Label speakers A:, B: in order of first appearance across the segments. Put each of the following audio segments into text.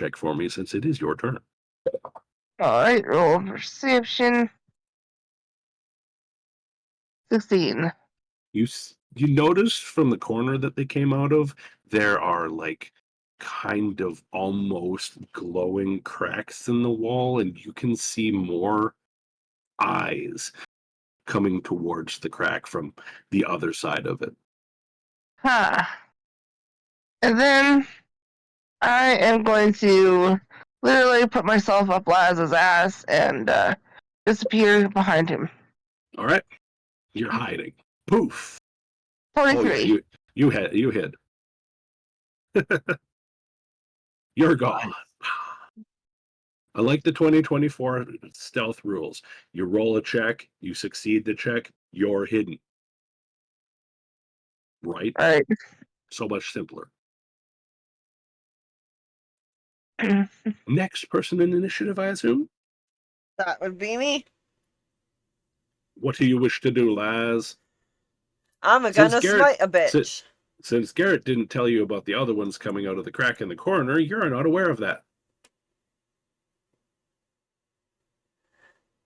A: check for me since it is your turn.
B: Alright, roll perception. 16.
A: You notice from the corner that they came out of, there are like kind of almost glowing cracks in the wall, and you can see more eyes coming towards the crack from the other side of it.
B: Huh. And then I am going to literally put myself up Laz's ass and disappear behind him.
A: All right, you're hiding. Poof.
B: 23.
A: Oh yeah, you hid. You're gone. I like the 2024 stealth rules. You roll a check, you succeed the check, you're hidden. Right?
B: Alright.
A: So much simpler. Next person in initiative, I assume?
C: That would be me.
A: What do you wish to do, Laz?
C: I'm gonna smite a bitch.
A: Since Garrett didn't tell you about the other ones coming out of the crack in the corner, you're not aware of that.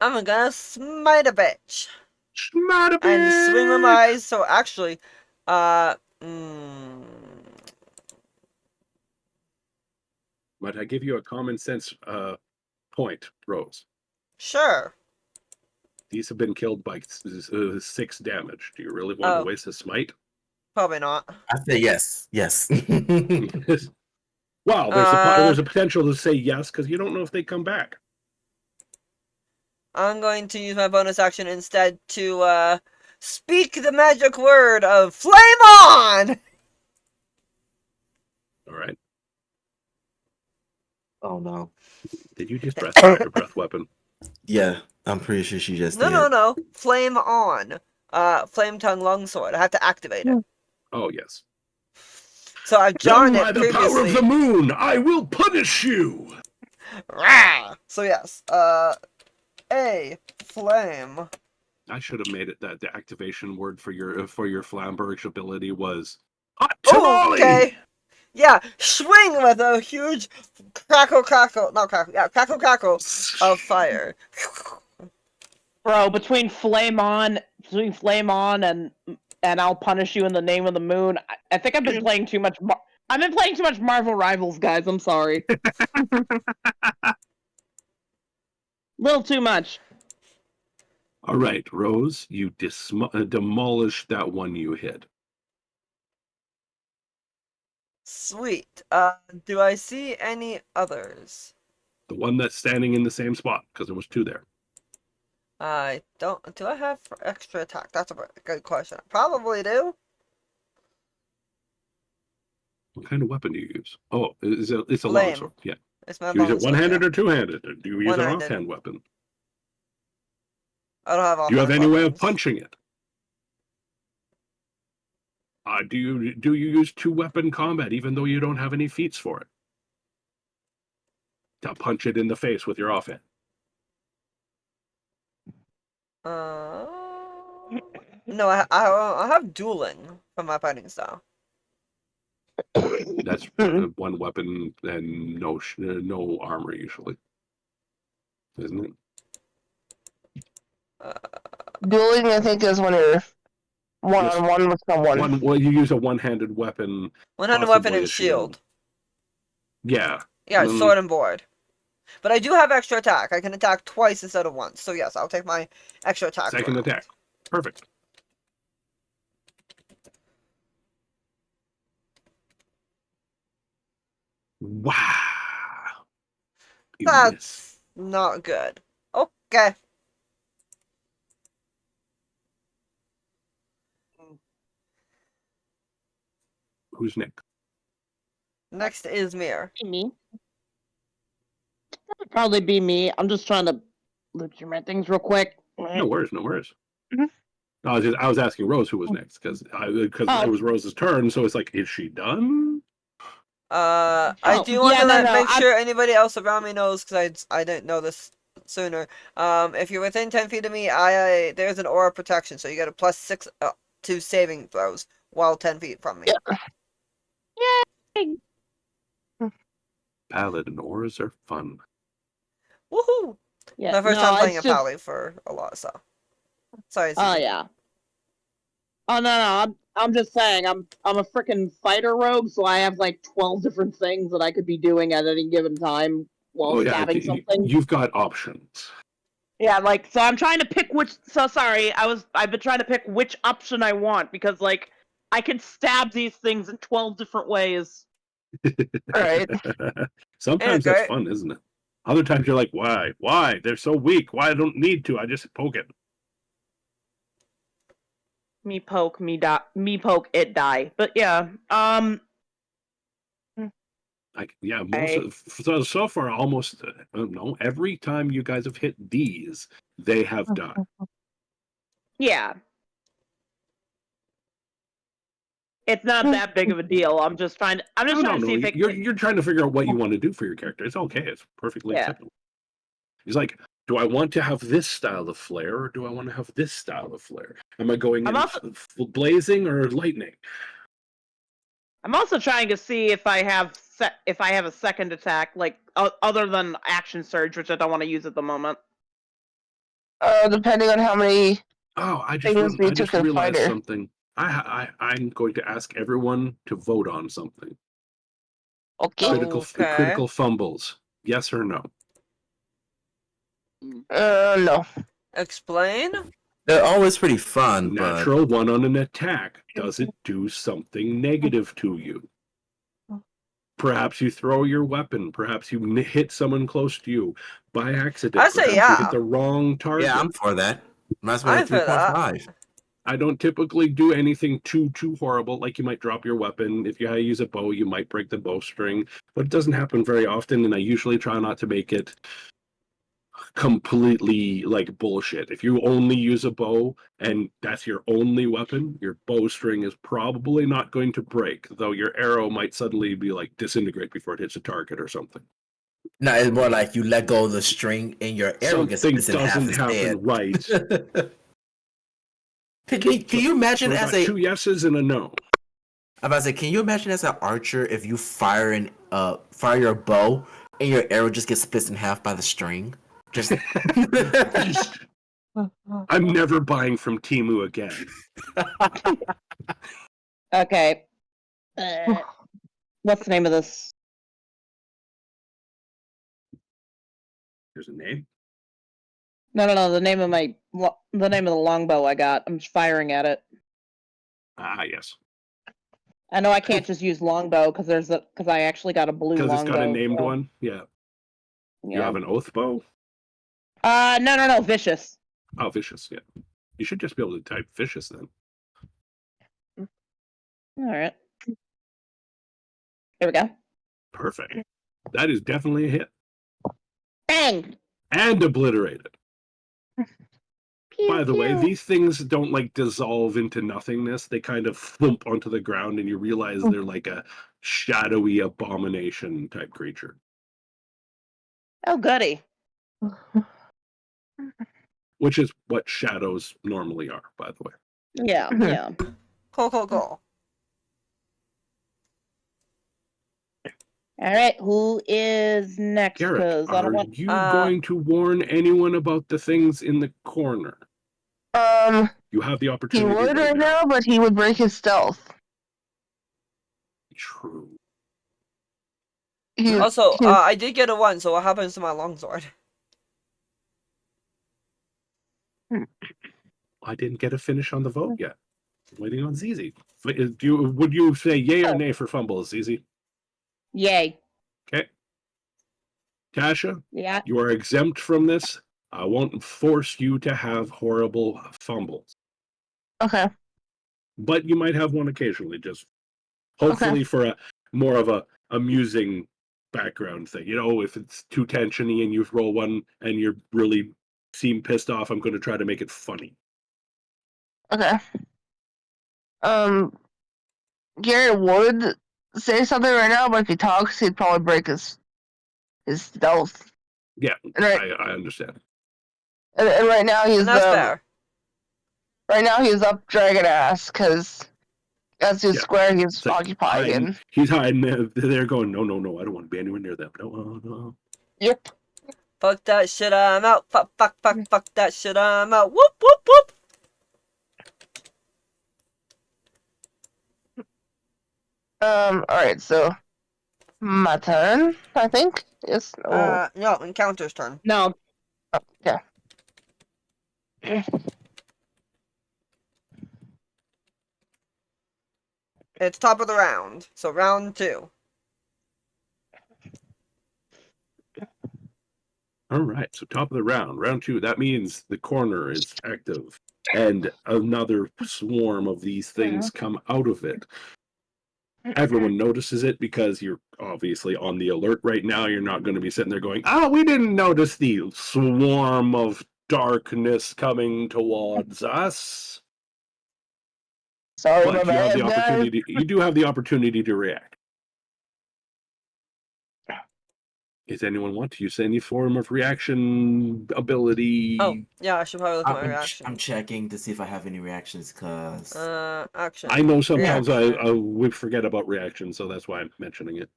C: I'm gonna smite a bitch.
A: Smite a bitch!
C: And swing with my eyes, so actually,
A: Might I give you a common sense point, Rose?
C: Sure.
A: These have been killed by 6 damage. Do you really want to waste a smite?
C: Probably not.
D: I say yes. Yes.
A: Wow, there's a potential to say yes, because you don't know if they come back.
C: I'm going to use my bonus action instead to speak the magic word of flame on!
A: Alright.
D: Oh no.
A: Did you just breath your breath weapon?
D: Yeah, I'm pretty sure she just did.
C: No. Flame on. Flame tongue longsword. I have to activate it.
A: Oh, yes.
C: So I've drawn it
A: by the
C: previously.
A: power of the moon, I will punish you!
C: Rah! So yes, a flame.
A: I should have made it that the activation word for your Flamberg's ability was hot tamale!
C: Okay. Yeah, swing with a huge crackle of fire.
E: Bro, between flame on and I'll punish you in the name of the moon. I think I've been playing too much. I've been playing too much Marvel Rivals, guys. I'm sorry. Little too much.
A: All right, Rose, you demolished that one you hit.
C: Sweet. Do I see any others?
A: The one that's standing in the same spot, because there was 2 there.
C: I don't. Do I have extra attack? That's a good question. I probably do.
A: What kind of weapon do you use? Oh, it's a
C: Flame.
A: longsword. Yeah.
C: It's my
A: Do you use it
C: longsword,
A: one-handed
C: yeah.
A: or two-handed? Do you use an
C: One-handed.
A: offhand weapon?
C: I don't have offhand
A: Do you have any way of
C: weapons.
A: punching it? Do you use 2-weapon combat even though you don't have any feats for it? To punch it in the face with your offhand.
C: No, I have dueling from my fighting style.
A: That's 1 weapon and no armor usually, isn't it?
B: Dueling, I think, is when you're one-on-one with someone.
A: Well, you use a one-handed weapon.
C: One-handed weapon and shield.
A: Yeah.
C: Yeah, sword and board. But I do have extra attack. I can attack twice instead of once. So yes, I'll take my extra attack.
A: Second attack. Perfect. Wow.
C: That's not good. Okay.
A: Who's next?
C: Next is Mir.
E: Me. That'd probably be me. I'm just trying to look through my things real quick.
A: No worries.
B: Mm-hmm.
A: I was asking Rose who was next because it was Rose's turn. So it's like, is she done?
C: I do want to make sure anybody else around me knows, because I didn't know this sooner. If you're within 10 feet of me, there's an aura protection, so you get a +6 to saving throws while 10 feet from me.
B: Yeah. Yay!
A: Paladinors are fun.
C: Woohoo!
E: Yeah,
C: My first
E: no,
C: time playing a
E: it's just-
C: pally for a lot, so. Sorry.
E: Oh
C: Susie.
E: yeah. Oh no, I'm just saying I'm a freaking fighter rogue, so I have like 12 different things that I could be doing at any given time while stabbing something.
A: You've got options.
E: Yeah, like so I'm trying to pick which. So sorry, I've been trying to pick which option I want because like I can stab these things in 12 different ways.
B: Right.
A: Sometimes that's fun, isn't it? Other times you're like, why? Why? They're so weak. Why? I don't need to. I just poke it.
E: Me poke, me poke, it die. But yeah,
A: So far, almost no. Every time you guys have hit these, they have died.
E: yeah. It's not that big of a deal. I'm just trying to. I'm just trying to see if it.
A: You're trying to figure out what you want to do for your character. It's okay. It's perfectly acceptable. He's like, do I want to have this style of flare, or do I want to have this style of flare? Am I going blazing or lightning?
E: I'm also trying to see if I have a second attack, like other than action surge, which I don't want to use at the moment.
B: Depending on how many.
A: Oh, I just realized something. I'm going to ask everyone to vote on something.
B: Okay.
A: Critical fumbles. Yes or no?
B: No.
C: Explain?
D: They're always pretty fun,
A: Natural one on an attack. Does it do something negative to you? Perhaps you throw your weapon. Perhaps you hit someone close to you by accident.
C: I say
A: you hit the wrong target.
D: Yeah, I'm for that. Might as well 3.5.
A: I don't typically do anything too horrible. Like you might drop your weapon. If you use a bow, you might break the bowstring. But it doesn't happen very often, and I usually try not to make it completely like bullshit. If you only use a bow and that's your only weapon, your bowstring is probably not going to break, though your arrow might suddenly be like disintegrate before it hits a target or something.
D: No, it's more like you let go of the string and your arrow gets split in half instead.
A: Right.
D: Can you imagine
A: so
D: as
A: two yeses and a no?
D: I'm about to say, can you imagine as an archer if you fire your bow and your arrow just gets split in half by the string? Just
A: I'm never buying from Temu again.
E: Okay. What's the name of this?
A: There's a name?
E: No. The name of the longbow I got. I'm just firing at it.
A: Ah, yes.
E: I know I can't just use longbow because I actually got a blue longbow.
A: Because it's got a named one. Yeah. You have an oath bow.
E: No. Vicious.
A: Oh, vicious. Yeah. You should just be able to type vicious then.
E: All right. Here we go.
A: Perfect. That is definitely a hit.
E: Bang!
A: And obliterated. By the way, these things don't like dissolve into nothingness. They kind of thump onto the ground and you realize they're like a shadowy abomination type creature.
E: Oh, goody.
A: Which is what shadows normally are, by the way.
E: Yeah.
C: Cool.
E: All right, who is next?
A: Garrett, are you going to warn anyone about the things in the corner?
B: You
A: have the opportunity.
B: He would right now, but he would break his stealth.
A: True.
C: Also, I did get a 1, so what happens to my longsword?
A: I didn't get a finish on the vote yet. I'm waiting on ZZ. Would you say yay or nay for fumbles, ZZ?
E: Yay.
A: Okay. Tasha?
E: Yeah.
A: You are exempt from this. I won't force you to have horrible fumbles.
B: Okay.
A: But you might have one occasionally, just hopefully for a more of a amusing background thing. You know, if it's too tensiony and you roll one and you really seem pissed off, I'm going to try to make it funny.
B: Okay. Garrett would say something right now, but if he talks, he'd probably break his stealth.
A: Yeah, I understand.
B: And right now he's
C: that's fair.
B: Right now he's up dragon ass because That's his
A: Yeah.
B: square he's
A: It's like
B: occupied
A: hiding.
B: in.
A: He's hiding there. They're going, no, I don't want to be anywhere near them. No.
B: Yep.
C: Fuck that shit, I'm out. Fuck that shit, I'm out. Whoop.
B: Alright, so my turn, I think. Yes. Oh,
C: No, encounter's turn.
E: No,
B: yeah.
C: It's top of the round, so round 2.
A: All right, so top of the round 2. That means the corner is active, and another swarm of these things come out of it. Everyone notices it because you're obviously on the alert right now. You're not going to be sitting there going, "Oh, we didn't notice the swarm of darkness coming towards us."
B: Sorry,
A: But
B: my
A: you have the
B: bad, guys.
A: opportunity. You do have the opportunity to react. Does anyone want to use any form of reaction ability?
C: Oh, yeah, I should probably look at my
D: I'm
C: reaction.
D: checking to see if I have any reactions, cause
C: Action.
A: I know sometimes
C: Reaction.
A: we forget about reactions, so that's why I'm mentioning it.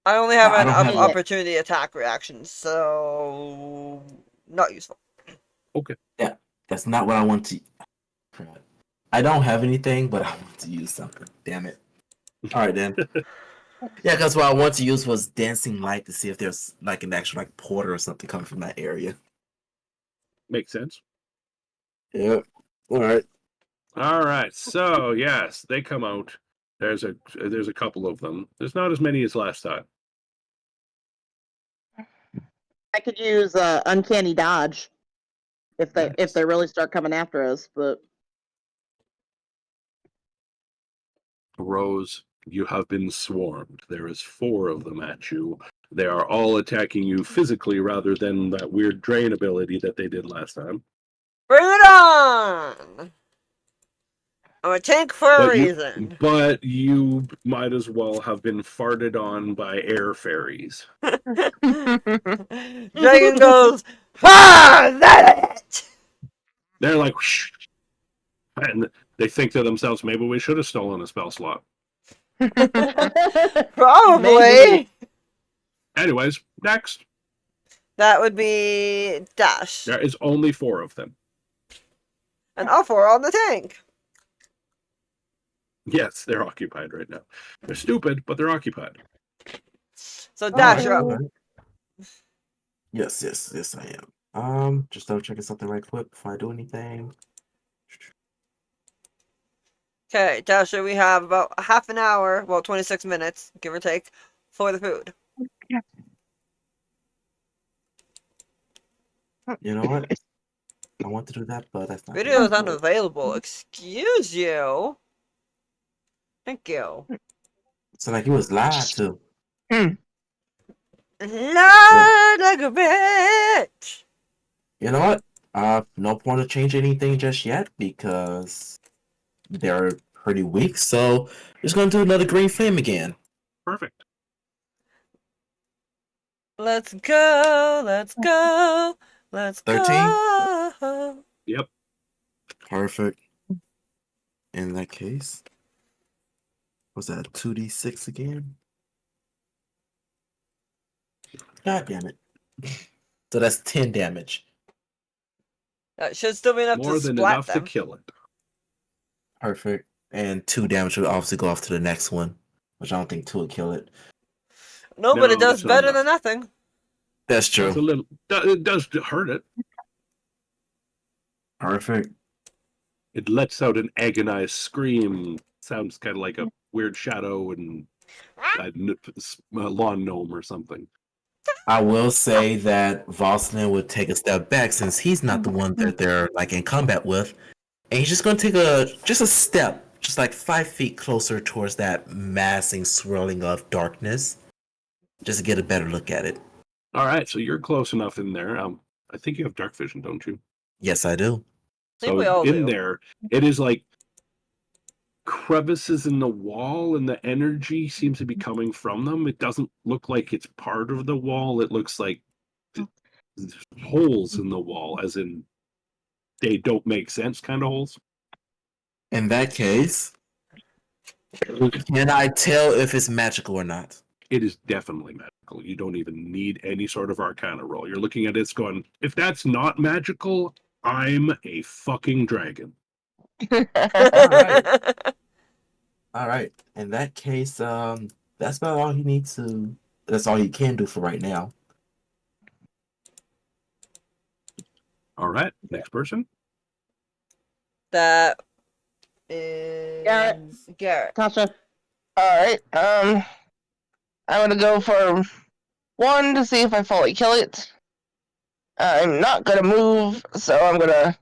C: I only have
D: I
C: an
D: don't have
C: opportunity attack reaction, so not useful.
A: Okay.
D: Yeah, that's not what I want to. Crap. I don't have anything, but I want to use something. Damn it. All right then. Yeah, because what I want to use was dancing light to see if there's like an actual like porter or something coming from that area.
A: Makes sense.
D: Yep. All right.
A: All right. So yes, they come out. There's a couple of them. There's not as many as last time.
E: I could use uncanny dodge if they really start coming after us. But
A: Rose, you have been swarmed. There is 4 of them at you. They are all attacking you physically rather than that weird drain ability that they did last time.
C: Bring it on! I'm a tank for a reason.
A: But you might as well have been farted on by air fairies.
C: Dragon goes, ah, that it!
A: They're like, whoosh, and they think to themselves, maybe we should have stolen a spell slot.
C: Probably.
E: Maybe.
A: Anyways, next.
C: That would be Dash.
A: There is only 4 of them.
C: And all 4 on the tank.
A: Yes, they're occupied right now. They're stupid, but they're occupied.
C: So Dash, you're up.
D: Alright. Yes, I am. Just double checking something right quick before I do anything.
C: Okay, Dasher, we have about half an hour, well, 26 minutes, give or take, for the food.
D: You know what? I want to do that, but that's not.
C: Video is unavailable. Excuse you. Thank you.
D: So like he was lied to.
C: Lord, like a bitch.
D: You know what? No point to change anything just yet because they're pretty weak. So just gonna do another green flame again.
A: Perfect.
C: Let's go, let's go, let's
D: 13?
C: go.
A: Yep.
D: Perfect. In that case, was that 2d6 again? God damn it. So that's 10 damage.
C: That should still be enough
A: More
C: to
A: than
C: splat
A: enough
C: them.
A: to kill it.
D: Perfect. And 2 damage will obviously go off to the next one, which I don't think 2 would kill it.
C: No, but it
A: No,
C: does
A: that's not
C: better
A: enough.
C: than nothing.
D: That's true.
A: It's a little. It does hurt it.
D: Perfect.
A: It lets out an agonized scream. Sounds kind of like a weird shadow and a lawn gnome or something.
D: I will say that Voslin would take a step back since he's not the one that they're like in combat with, and he's just gonna take just a step, just like 5 feet closer towards that massing swirling of darkness, just to get a better look at it.
A: All right, so you're close enough in there. I think you have dark vision, don't you?
D: Yes, I do.
C: I think
A: So
C: we all
A: in
C: do.
A: there, it is like crevices in the wall, and the energy seems to be coming from them. It doesn't look like it's part of the wall. It looks like there's holes in the wall, as in they don't make sense kind of holes.
D: In that case, Can I tell if it's magical or not?
A: It is definitely magical. You don't even need any sort of arcana roll. You're looking at it, it's going, if that's not magical, I'm a fucking dragon.
D: Alright. All right. In that case, that's about all he needs to. That's all he can do for right now.
A: All right, next person.
C: That is Garrett.
E: Tasha.
B: Alright, I'm gonna go for 1 to see if I fully kill it. I'm not gonna move, so I'm gonna.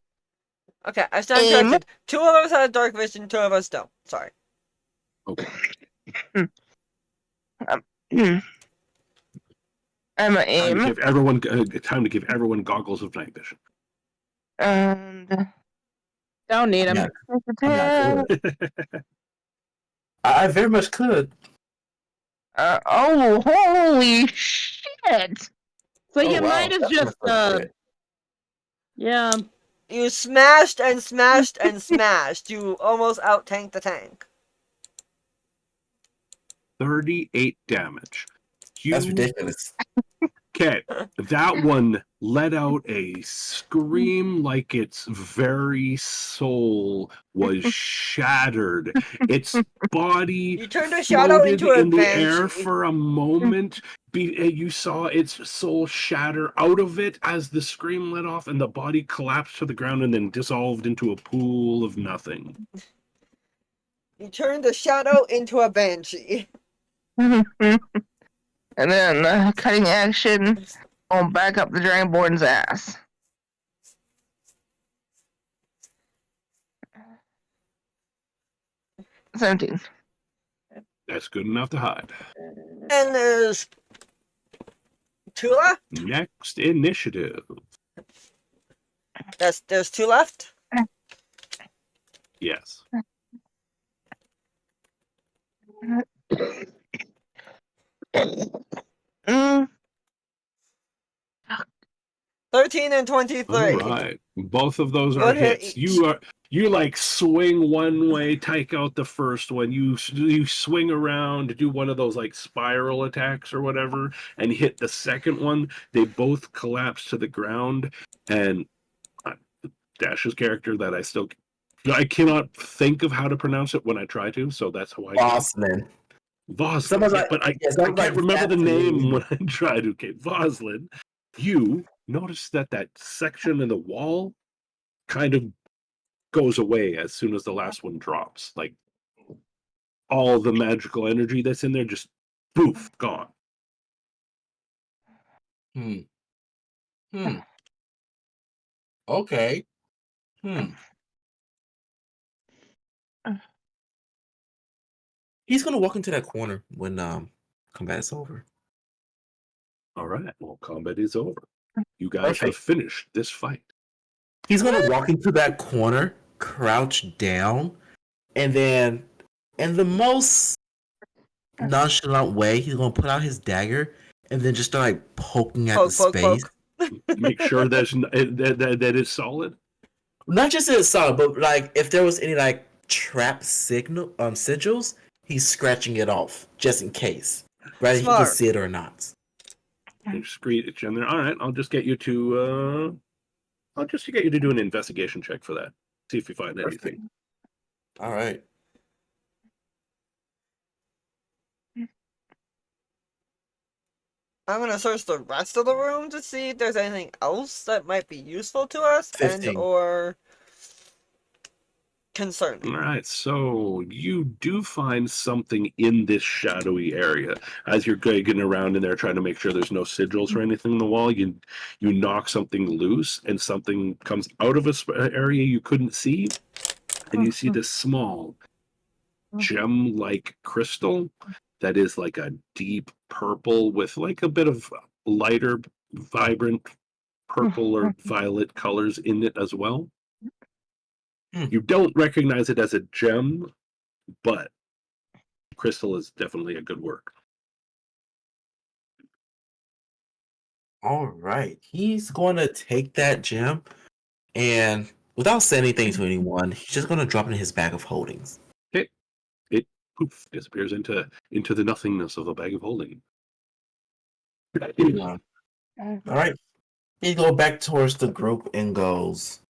C: Okay, I stand corrected. 2 of us have dark vision, 2 of us don't. Sorry.
A: Okay.
B: I'm gonna
A: Time to
B: aim.
A: give everyone goggles of night vision.
B: And.
E: Don't need him.
D: Yeah, I'm not good. I very much could.
B: Oh, holy shit!
E: So
D: Oh,
E: you
D: wow.
E: might have
D: That's
E: just
D: not good.
E: yeah.
C: You smashed and smashed and smashed. You almost out-tanked the tank.
A: 38 damage.
D: That's ridiculous.
A: Okay, that one let out a scream like its very soul was shattered. Its body
C: You turned a shadow
A: floated
C: into a
A: in the air
C: banshee.
A: for a moment. You saw its soul shatter out of it as the scream let off, and the body collapsed to the ground and then dissolved into a pool of nothing.
C: You turned a shadow into a banshee.
B: And then cutting action on back up the Dragonborn's ass. $17.
A: That's good enough to hide.
C: And there's Tula.
A: Next initiative.
C: There's 2 left.
A: Yes.
B: Mm,
C: 13 and 23.
A: All right. Both of those are
C: One hit
A: hits.
C: each.
A: You like swing one way, take out the first one. You swing around to do one of those like spiral attacks or whatever, and hit the second one. They both collapse to the ground, and Dash's character that I cannot think of how to pronounce it when I try to, so that's how I do it.
D: Voslin.
A: Voslin, yeah, but I can't remember the name when I try to. Okay, Voslin, you notice that section in the wall kind of goes away as soon as the last one drops. Like all the magical energy that's in there just poof, gone.
D: Okay. He's gonna walk into that corner when combat is over.
A: All right, well, combat is over. You guys have
D: Perfect.
A: finished this fight.
D: He's gonna walk into that corner, crouch down, and then in the most nonchalant way, he's gonna put out his dagger and then just start like poking at the space.
A: Make sure that is solid.
D: Not just that it's solid, but like if there was any like trap sigils, he's scratching it off just in case, whether he can see it or not.
A: Screech in there. All right, I'll just get you to do an investigation check for that. See if you find anything.
D: All right.
C: I'm gonna search the rest of the room to see if there's anything else that might be useful to us
D: 15.
C: and or concerning.
A: All right, so you do find something in this shadowy area as you're getting around in there trying to make sure there's no sigils or anything in the wall. You knock something loose and something comes out of a area you couldn't see, and you see this small gem-like crystal that is like a deep purple with like a bit of lighter, vibrant purple or violet colors in it as well. You don't recognize it as a gem, but crystal is definitely a good work.
D: All right. He's going to take that gem and without saying anything to anyone, he's just going to drop it in his bag of holdings.
A: Okay. It poof, disappears into the nothingness of the bag of holding.
D: Yeah. All right. He go back towards the group and goes,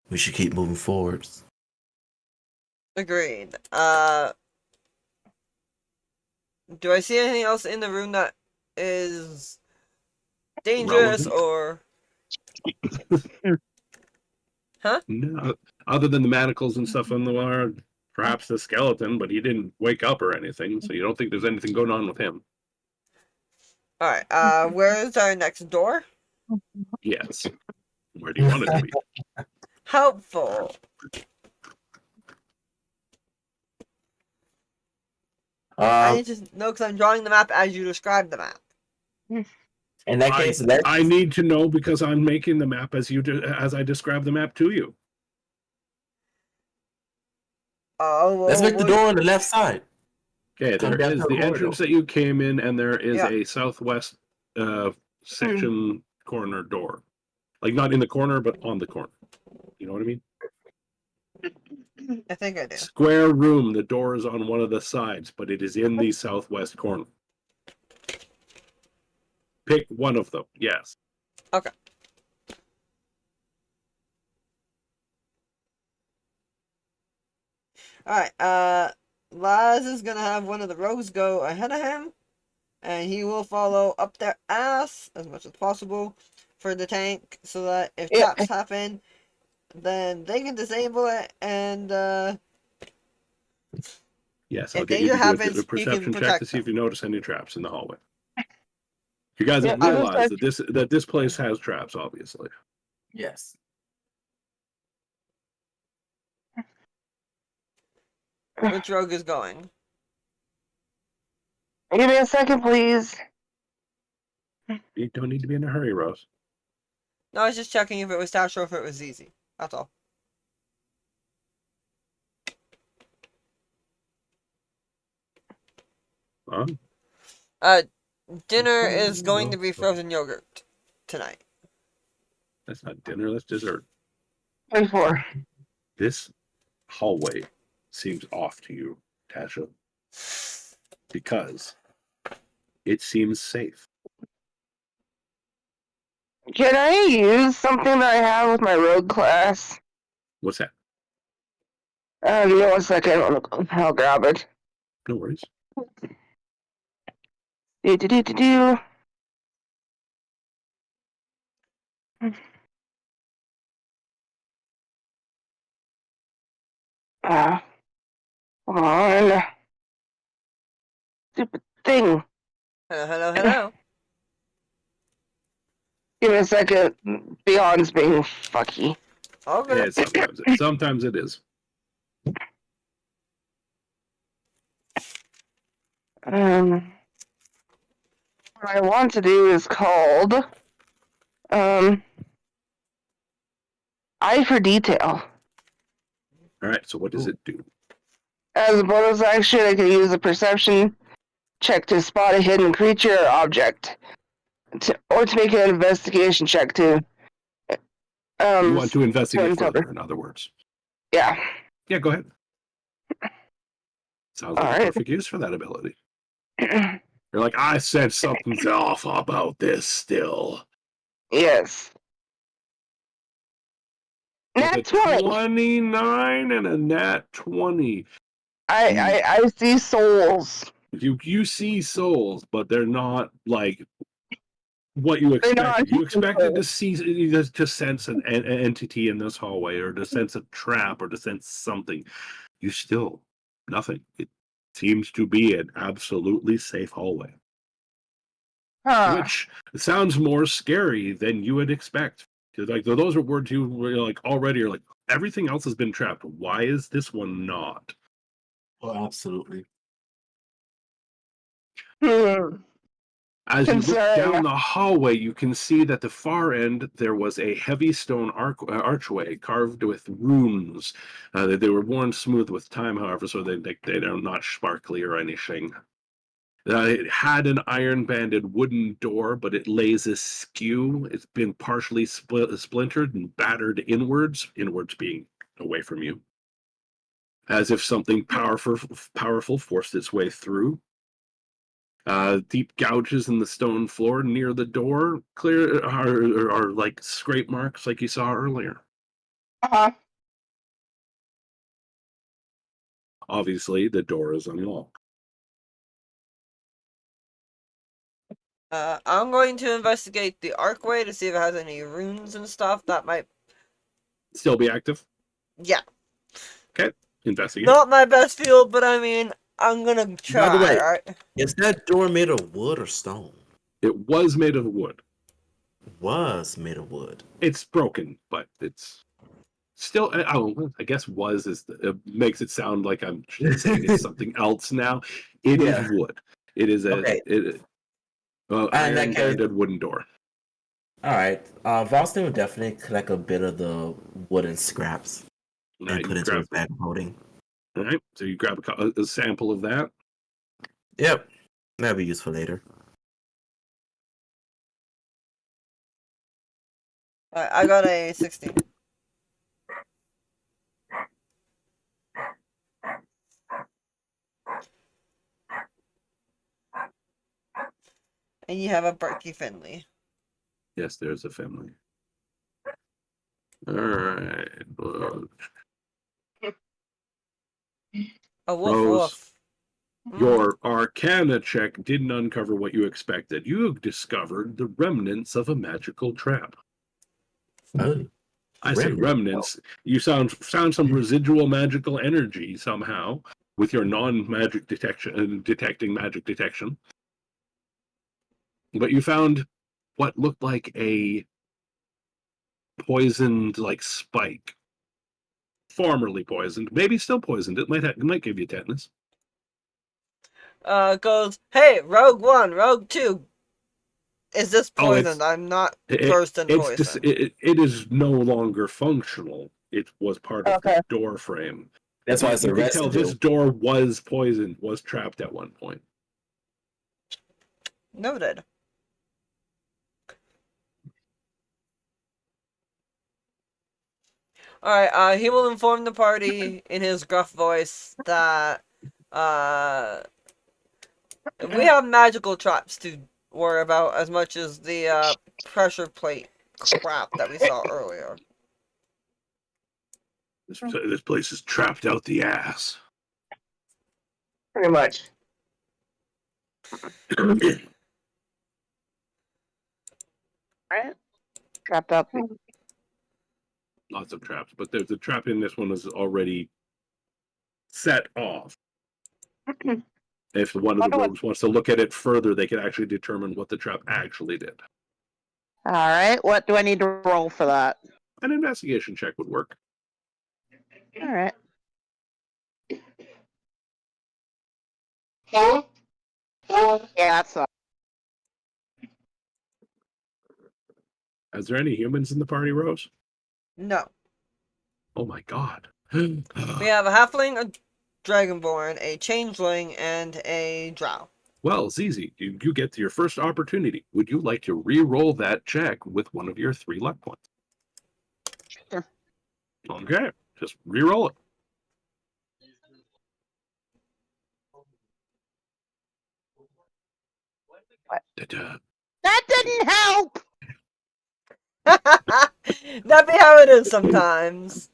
D: "We should keep moving forwards."
C: Agreed. Do I see anything else in the room that is dangerous
A: Relevant?
C: or? Huh?
A: No, other than the manacles and stuff on the wall, perhaps the skeleton, but he didn't wake up or anything, so you don't think there's anything going on with him.
C: All right. Where is our next door?
A: Yes. Where do you want it to be?
C: Helpful. I need to know because I'm drawing the map as you describe the map.
D: In that case,
A: I need to know because I'm making the map as I describe the map to you.
C: Oh, well,
D: let's make the door on the left side.
A: Okay,
D: Come
A: there
D: down
A: is
D: to
A: the
D: the
A: entrance
D: corridor.
A: that you came in, and there is
C: Yeah.
A: a southwest section corner door. Like not in the corner, but on the corner. You know what I mean?
C: I think I do.
A: Square room. The door is on one of the sides, but it is in the southwest corner. Pick one of them. Yes.
C: Okay. Alright, Laz is gonna have one of the rogues go ahead of him, and he will follow up their ass as much as possible for the tank, so that if traps happen, then they can disable it, and
A: Yes, I'll
C: if
A: get you
C: danger
A: to do
C: happens,
A: a
C: he can
A: perception check to
C: protect
A: see if
C: them.
A: you notice any traps in the hallway. You guys
B: Yeah,
A: have
B: I was
A: realized that this place has traps, obviously.
D: Yes.
C: Which rogue is going?
B: Give me a second, please.
A: You don't need to be in a hurry, Rose.
C: No, I was just checking if it was Tash or if it was easy. That's all.
A: Huh?
C: Dinner is going to be frozen yogurt tonight.
A: That's not dinner, that's dessert.
B: 24.
A: This hallway seems off to you, Tasha, because it seems safe.
B: Can I use something that I have with my rogue class?
A: What's that?
B: Give me 1 second. I'll grab it.
A: No worries.
B: Do. Hold on. Stupid thing.
C: Hello.
B: Give me a second. Beyond's being fucky.
C: All good.
A: Yeah, sometimes it is.
B: What I want to do is called Eye for Detail.
A: All right, so what does it do?
B: As a bonus action, I can use a perception check to spot a hidden creature or object, or to make an investigation check to.
A: You want to investigate
B: uncover.
A: further, in other words.
B: Yeah.
A: Yeah, go ahead. Sounds like a perfect use for that ability. You're like, I said something's off about this still.
B: Yes. Nat 20.
A: 29 and a nat 20.
B: I see souls.
A: You see souls, but they're not like what you expected. You expected to see to sense an entity in this hallway, or to sense a trap, or to sense something. You still nothing. It seems to be an absolutely safe hallway, which sounds more scary than you would expect. Like those are words you were like already are like everything else has been trapped. Why is this one not?
D: Oh, absolutely.
A: As you look down the hallway, you can see that the far end there was a heavy stone archway carved with runes. They were worn smooth with time, however, so they're not sparkly or anything. It had an iron-banded wooden door, but it lays askew. It's been partially splintered and battered inwards being away from you. as if something powerful forced its way through. Deep gouges in the stone floor near the door are like scrape marks like you saw earlier.
B: Uh-huh.
A: Obviously, the door is unlocked.
C: I'm going to investigate the archway to see if it has any runes and stuff that might...
A: Still be active?
C: Yeah.
A: Okay, investigate.
C: Not my best field, but I mean, I'm gonna try,
D: By the way,
C: alright?
D: is that door made of wood or stone?
A: It was made of wood.
D: Was made of wood.
A: It's broken, but it's still. I guess was is it makes it sound like I'm saying it's something else now. It is
D: Yeah.
A: wood. It is a
D: Okay.
A: iron banded wooden door.
D: All right. Vostin would definitely collect a bit of the wooden scraps and put it into his bag of holding.
A: All right, so you grab a sample of that.
D: Yep. That'll be useful later.
C: I got a 16. And you have a Berkey Finley.
A: Yes, there's a family. All right.
C: A woof
A: Rose,
C: woof.
A: your Arcana check didn't uncover what you expected. You discovered the remnants of a magical trap.
D: Oh.
A: I say remnants. You found some residual magical energy somehow with your non-magic detecting magic detection. But you found what looked like a poisoned spike. Formerly poisoned, maybe still poisoned. It might give you tetanus.
C: Goes, hey, Rogue 1, Rogue 2. Is this poisoned? I'm not versed in poison.
A: It is no longer functional. It was part of the door frame.
D: That's why it's
A: you can tell this door was poisoned, was trapped at one point.
C: Noted. Alright, he will inform the party in his gruff voice that, we have magical traps to worry about as much as the, pressure plate crap that we saw earlier.
A: This place is trapped out the ass.
B: Pretty much. Right? Trapped up.
A: Lots of traps, but there's a trap in this one is already set off. If one of the rogues wants to look at it further, they can actually determine what the trap actually did.
E: All right. What do I need to roll for that?
A: An investigation check would work.
E: All right. Yeah, that's
A: Is there any humans in the party, Rose?
C: No.
A: Oh my god.
C: We have a halfling, a dragonborn, a changeling, and a drow.
A: Well, Zizi, you get to your first opportunity. Would you like to re-roll that check with one of your 3 luck points?
E: Sure.
A: Okay, just re-roll it.
B: What?
E: That didn't help.
C: That be how it is sometimes.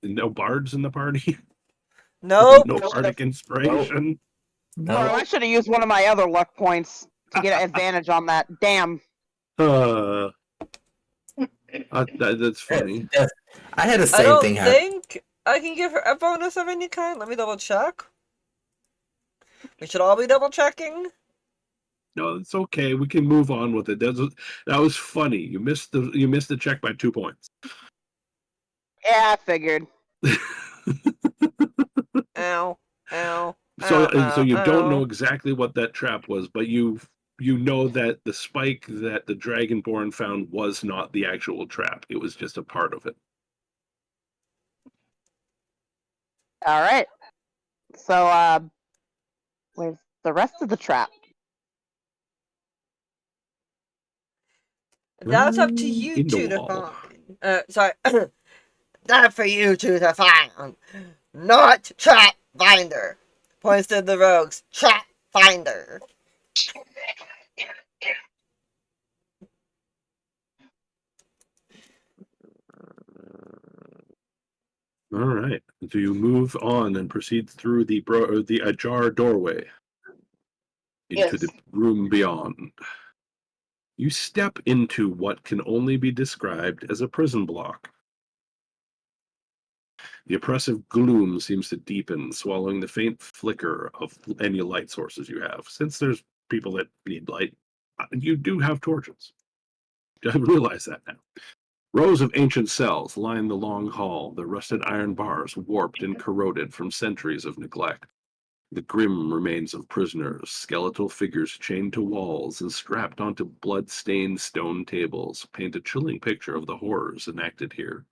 A: No bards in the party?
C: Nope.
A: No bardic inspiration?
E: No, I should have used one of my other luck points to get an advantage on that. Damn.
A: That's funny.
D: I had the same thing happen.
C: I don't think I can give her a bonus of any kind. Let me double check. We should all be double checking.
A: No, it's okay. We can move on with it. That was funny. You missed the check by 2 points.
E: Yeah, I figured.
C: Ow.
A: So you don't know exactly what that trap was, but you know that the spike that the Dragonborn found was not the actual trap. It was just a part of it.
E: All right. So, where's the rest of the trap?
C: That's up to you two to find. Sorry. Not for you two to find. Not trap finder. Points to the rogues. Trap finder.
A: All right. Do you move on and proceed through the ajar doorway into
B: Yes.
A: the room beyond? You step into what can only be described as a prison block. The oppressive gloom seems to deepen, swallowing the faint flicker of any light sources you have. Since there's people that need light, you do have torches. I realize that now. Rows of ancient cells line the long hall, their rusted iron bars warped and corroded from centuries of neglect. The grim remains of prisoners, skeletal figures chained to walls and strapped onto blood-stained stone tables, paint a chilling picture of the horrors enacted here.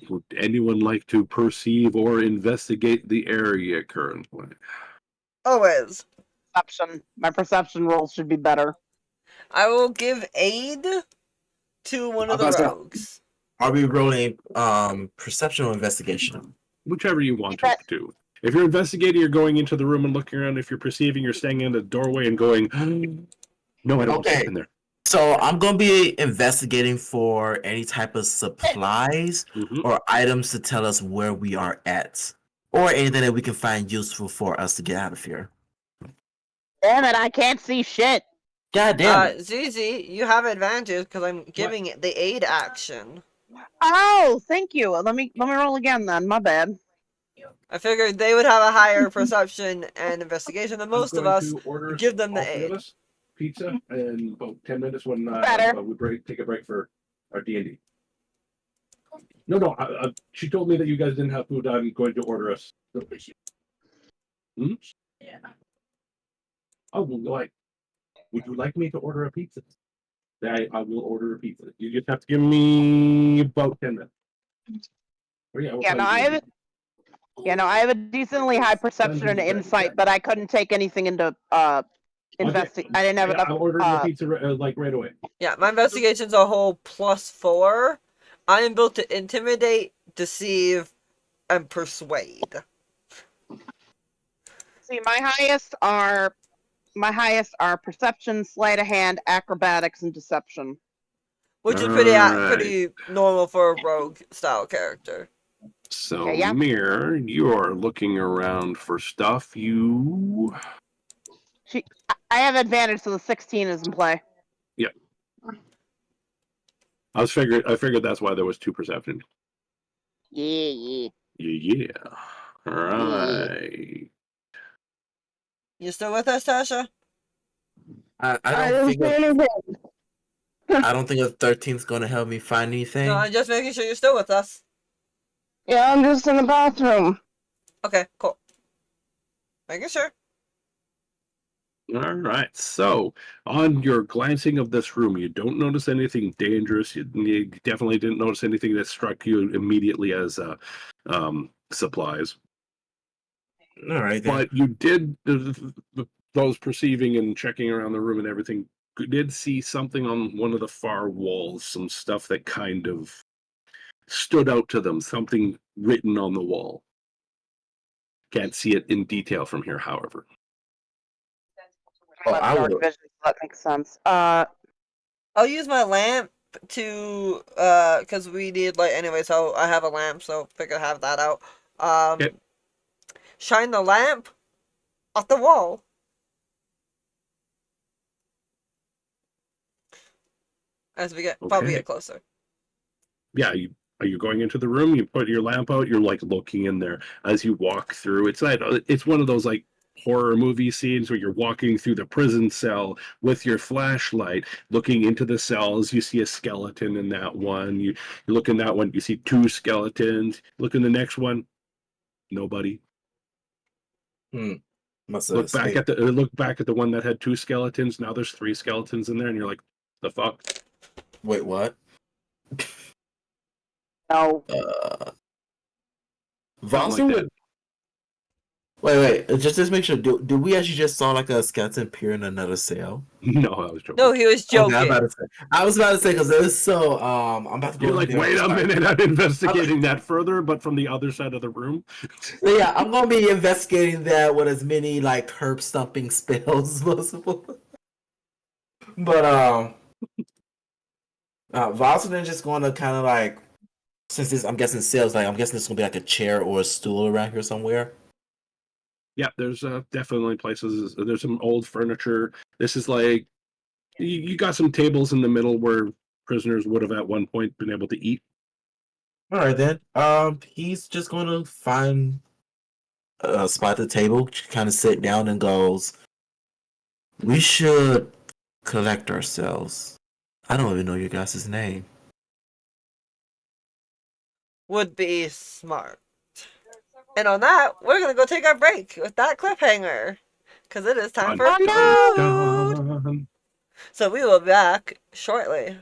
A: Would anyone like to perceive or investigate the area currently?
C: Always.
E: Perception. My perception rolls should be better.
C: I will give aid to one of the rogues.
D: Are we rolling perception or investigation?
A: Whichever you want to do. If you're investigating, you're going into the room and looking around. If you're perceiving, you're staying in the doorway and going, no, I don't want to step in there.
D: So I'm going to be investigating for any type of supplies or items to tell us where we are at. Or anything that we can find useful for us to get out of here.
E: Damn it, I can't see shit.
D: God damn it.
C: ZZ, you have advantage because I'm giving it the aid action.
E: Oh, thank you. Let me roll again then. My bad.
C: I figured they would have a higher perception and investigation than most of us. Give them the aid.
A: Pizza in about 10 minutes when we take a break for our D&D. No, she told me that you guys didn't have food. I'm going to order us. Yeah. Oh, would you like me to order a pizza? I will order a pizza. You just have to give me about 10 minutes.
E: I have a decently high perception and insight, but I couldn't take anything into investigate. I didn't have enough.
A: I'll order the pizza right away.
C: Yeah, my investigation's a whole +4. I am built to intimidate, deceive, and persuade.
E: See, my highest are perception, sleight of hand, acrobatics, and deception.
C: Which is pretty normal for a rogue style character.
A: So, Mirror, you are looking around for stuff.
E: I have advantage, so the 16 is in play.
A: Yeah. I figured that's why there was 2 perception.
E: Yeah.
A: All right.
C: You still with us, Tasha?
D: I don't think a 13's going to help me find anything.
C: No, I'm just making sure you're still with us.
B: Yeah, I'm just in the bathroom.
C: Okay, cool. Making sure.
A: All right. So, on your glancing of this room, you don't notice anything dangerous. You definitely didn't notice anything that struck you immediately as supplies.
D: All right. Then.
A: But you did, those perceiving and checking around the room and everything, did see something on one of the far walls, some stuff that kind of stood out to them, something written on the wall. Can't see it in detail from here, however.
E: That makes sense.
C: I'll use my lamp to because we need light anyway, so I have a lamp, so figure have that out.
A: Okay.
C: Shine the lamp off the wall. As we probably get closer.
A: Yeah, are you going into the room? You put your lamp out. You're like looking in there as you walk through. It's one of those like horror movie scenes where you're walking through the prison cell with your flashlight, looking into the cells. You see a skeleton in that one. You look in that one. You see 2 skeletons. Look in the next one. Nobody. Look back at the one that had 2 skeletons. Now there's 3 skeletons in there, and you're like, the fuck?
D: Wait, what?
E: No.
D: Vossel Wait. Just make sure. Do we actually just saw like a skeleton appear in another cell?
A: No, I was joking.
C: No, he was
D: Okay,
C: joking.
D: I was about to say because it was so. I'm about to go.
A: You're like,
D: there
A: wait
D: and
A: a
D: try-
A: minute, I'm investigating that further, but from the other side of the room.
D: So yeah, I'm gonna be investigating that with as many like curb stomping spells as possible. But Voslin just gonna kind of like, since this, I'm guessing sales, like I'm guessing this is gonna be like a chair or a stool around here somewhere.
A: Yeah, there's definitely places. There's some old furniture. This is like you got some tables in the middle where prisoners would have at one point been able to eat.
D: All right then. He's just gonna find a spot at the table, kind of sit down, and goes, "We should collect ourselves. I don't even know your guys' name."
C: Would be smart. And on that, we're gonna go take our break with that cliffhanger. Because it is time for
A: Dun,
C: food!
A: dun.
C: So we will be back shortly.